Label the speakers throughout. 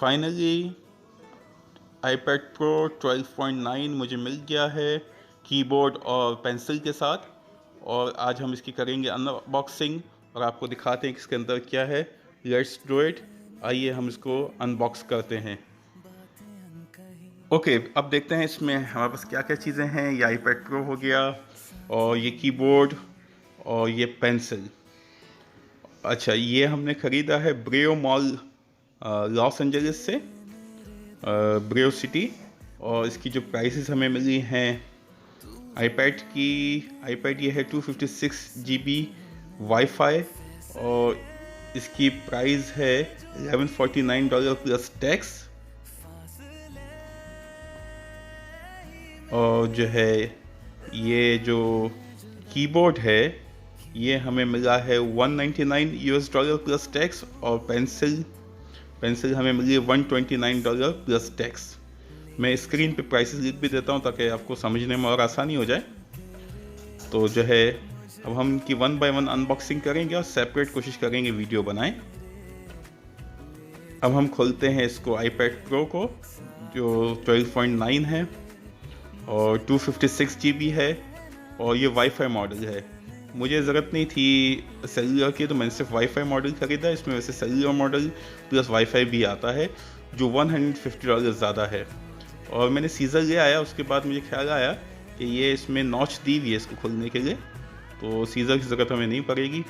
Speaker 1: Finally iPad Pro 12.9 मुझे मिल गया है कीबोर्ड और पेंसिल के साथ। और आज हम इसकी करेंगे अनबॉक्सिंग और आपको दिखाते हैं कि इसके अंदर क्या है। Let's do it. आइए हम इसको अनबॉक्स करते हैं। ओके, अब देखते हैं इसमें हमारे पास क्या क्या चीज़ें हैं। ये iPad Pro हो गया और ये कीबोर्ड और ये पेंसिल। अच्छा, ये हमने ख़रीदा है ब्रेव मॉल लॉस एंजलिस से, ब्रेव सिटी। और इसकी जो प्राइसेस हमें मिली हैं iPad ये है 256 GB वाईफाई और इसकी प्राइस है $1149 प्लस टैक्स। और जो है ये जो कीबोर्ड है ये हमें मिला है $199 प्लस टैक्स। और पेंसिल हमें मिली है $129 प्लस टैक्स। मैं स्क्रीन पे प्राइसेस लिख भी देता हूँ ताकि आपको समझने में और आसानी हो जाए। तो जो है अब हम इनकी 1 बाय 1 अनबॉक्सिंग करेंगे और सेपरेट कोशिश करेंगे वीडियो बनाएं। अब हम खोलते हैं इसको iPad Pro को, जो 12.9 है और 256 GB है और ये वाईफाई मॉडल है। मुझे ज़रूरत नहीं थी सेलुलर की, तो मैंने सिर्फ वाईफाई मॉडल ख़रीदा। इसमें वैसे सेलुलर मॉडल प्लस वाईफाई भी आता है जो $150 ज़्यादा है। और मैंने सीज़र ले आया, उसके बाद मुझे ख्याल आया कि ये इसमें नॉच दी हुई है इसको खोलने के लिए, तो सीज़र की ज़रूरत हमें नहीं पड़ेगी।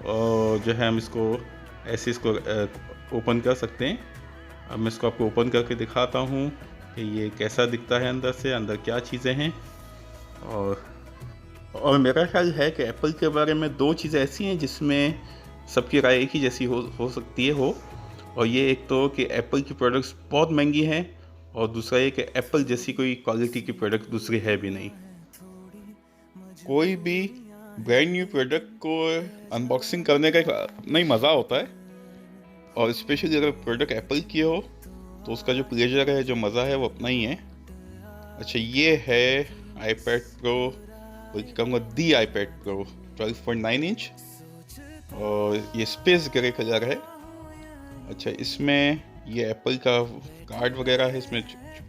Speaker 1: और जो है हम इसको ऐसे इसको ओपन कर सकते हैं। अब मैं इसको आपको ओपन करके दिखाता हूँ कि ये कैसा दिखता है अंदर से, अंदर क्या चीज़ें हैं। और मेरा ख्याल है कि एप्पल के बारे में दो चीज़ें ऐसी हैं जिसमें सबकी राय एक ही जैसी हो सकती है। और ये एक तो कि एप्पल की प्रोडक्ट्स बहुत महंगी हैं और दूसरा ये कि एप्पल जैसी कोई क्वालिटी की प्रोडक्ट दूसरी है भी नहीं। कोई भी ब्रांड न्यू प्रोडक्ट को अनबॉक्सिंग करने का एक अपना ही मज़ा होता है, और स्पेशली अगर प्रोडक्ट एप्पल की हो तो उसका जो प्लेजर है, जो मज़ा है, वो अपना ही है। अच्छा, ये है iPad Pro, बल्कि कहूँगा दी iPad Pro 12.9 इंच, और ये स्पेस ग्रे कलर है। अच्छा, इसमें ये एप्पल का कार्ड वगैरह है, इसमें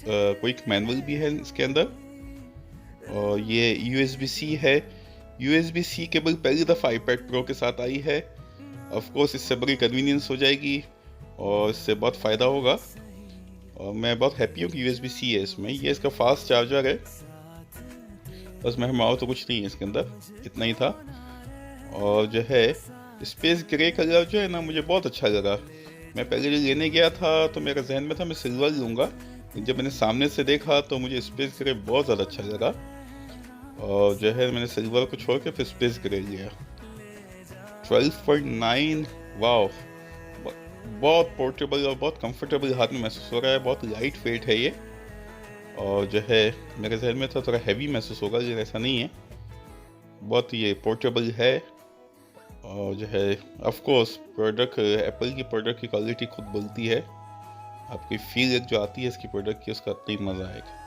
Speaker 1: क्विक मैनुअल भी है इसके अंदर। और ये USB-C है। USB-C केबल पहली दफ़ा iPad Pro के साथ आई है। ऑफ कोर्स इससे बड़ी कन्वीनियंस हो जाएगी और इससे बहुत फ़ायदा होगा, और मैं बहुत हैप्पी हूँ कि USB-C है इसमें। ये इसका फास्ट चार्जर है, बस मैं और तो कुछ नहीं है इसके अंदर, इतना ही था। और जो है स्पेस ग्रे कलर जो है ना, मुझे बहुत अच्छा लगा। मैं पहले जो लेने गया था तो मेरे जहन में था मैं सिल्वर लूँगा, जब मैंने सामने से देखा तो मुझे स्पेस ग्रे बहुत ज़्यादा अच्छा लगा, और जो है मैंने सिल्वर को छोड़ के फिर स्पेस ग्रे लिया। 12.9, वाह, बहुत पोर्टेबल और बहुत कंफर्टेबल हाथ में महसूस हो रहा है। बहुत लाइट वेट है ये, और जो है मेरे जहन में था थोड़ा हैवी महसूस होगा, लेकिन ऐसा नहीं है, बहुत ये पोर्टेबल है। और जो है ऑफ कोर्स प्रोडक्ट, एप्पल की प्रोडक्ट की क्वालिटी खुद बोलती है। आपकी फील एक जो आती है इसकी प्रोडक्ट की, उसका अपना ही मज़ा आएगा।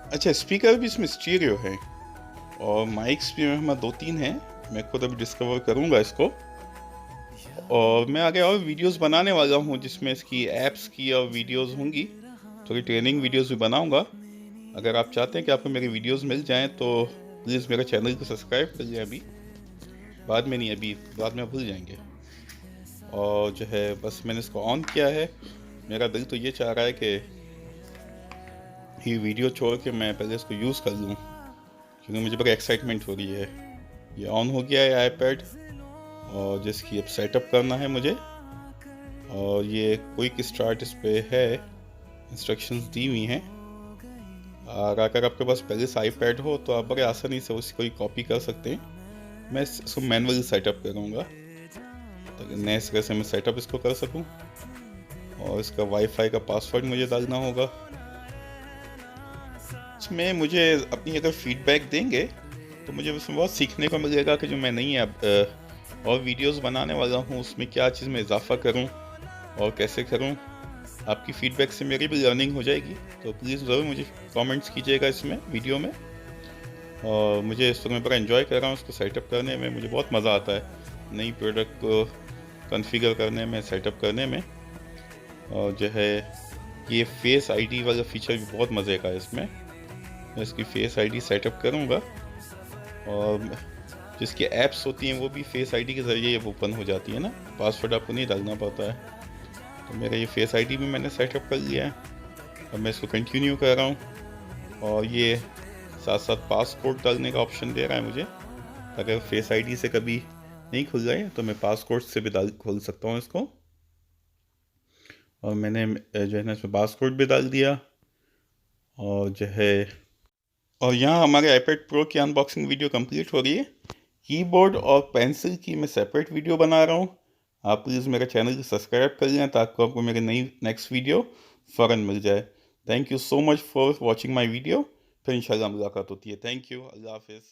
Speaker 1: अच्छा, स्पीकर भी इसमें स्टीरियो है और माइक्स भी हमारे 2-3 हैं। मैं खुद अभी डिस्कवर करूँगा इसको, और मैं आगे और वीडियोस बनाने वाला हूँ जिसमें इसकी ऐप्स की और वीडियोस होंगी। थोड़ी ट्रेनिंग वीडियोस भी बनाऊँगा। अगर आप चाहते हैं कि आपको मेरी वीडियोस मिल जाएं तो प्लीज़ मेरे चैनल को सब्सक्राइब कर लें। अभी बाद में नहीं, अभी बाद में भूल जाएंगे। और जो है बस मैंने इसको ऑन किया है। मेरा दिल तो ये चाह रहा है कि ये वीडियो छोड़ के मैं पहले इसको यूज़ कर लूँ, क्योंकि मुझे बड़ी एक्साइटमेंट हो रही है। ये ऑन हो गया है iPad, और जिसकी अब सेटअप करना है मुझे। और ये क्विक स्टार्ट इस पे है, इंस्ट्रक्शंस दी हुई हैं। और अगर आपके पास पहले से iPad हो तो आप बड़े आसानी से उसकी कोई कॉपी कर सकते हैं। मैं इसको मैनुअली सेटअप करूँगा ताकि नए सिरे से मैं सेटअप इसको कर सकूँ। और इसका वाईफाई का पासवर्ड मुझे डालना होगा। इसमें मुझे अपनी अगर फीडबैक देंगे तो मुझे उसमें बहुत सीखने को मिलेगा कि जो मैं नहीं अब और वीडियोस बनाने वाला हूँ उसमें क्या चीज़ में इजाफा करूँ और कैसे करूँ। आपकी फ़ीडबैक से मेरी भी लर्निंग हो जाएगी, तो प्लीज़ ज़रूर मुझे कमेंट्स कीजिएगा इसमें वीडियो में। और मुझे इस समय बड़ा एंजॉय कर रहा हूँ इसको सेटअप करने में, मुझे बहुत मज़ा आता है नई प्रोडक्ट को कॉन्फ़िगर करने में, सेटअप करने में। और जो है ये फेस आईडी वाला फीचर भी बहुत मज़े का है इसमें। मैं इसकी फेस आईडी सेटअप करूँगा और जिसकी ऐप्स होती हैं वो भी फेस आईडी के ज़रिए ओपन हो जाती है ना, पासवर्ड आपको नहीं डालना पड़ता है। तो मेरा ये फेस आईडी भी मैंने सेटअप कर लिया है। अब मैं इसको कंटिन्यू कर रहा हूँ और ये साथ साथ पासकोड डालने का ऑप्शन दे रहा है मुझे। अगर फेस आईडी से कभी नहीं खुल रहा है तो मैं पासकोड से भी खोल सकता हूँ इसको। और मैंने जो है ना इसमें पासकोड भी डाल दिया। और जो है और यहाँ हमारे आईपैड प्रो की अनबॉक्सिंग वीडियो कंप्लीट हो रही है। कीबोर्ड और पेंसिल की मैं सेपरेट वीडियो बना रहा हूँ। आप प्लीज़ मेरे चैनल को सब्सक्राइब कर लें ताकि आपको मेरे नई नेक्स्ट वीडियो फ़ौरन मिल जाए। Thank you so much for watching my video. फिर इंशाल्लाह मुलाकात होती है। Thank you. अल्लाह हाफिज़।